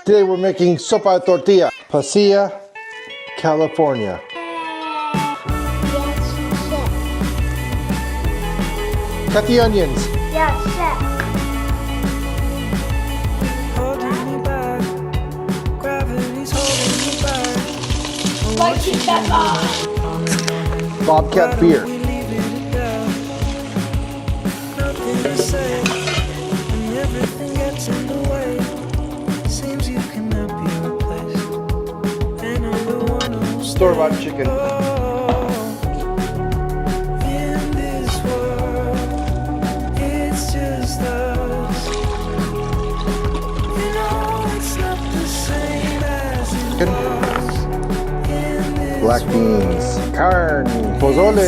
Today we're making sopa de tortilla, Pasilla, California. Yes, chef. Cut the onions. Yes, chef. Holding me back, gravity's holding me back. Like you said, Bobcat beer. We leave it at that. Nothing to say, and everything gets in the way. Seems you cannot be replaced, and I'm the one who's Store-bought chicken. in this world. It's just us. You know it's not the same as it Chicken. was. In this Black beans. Carne. Pozole.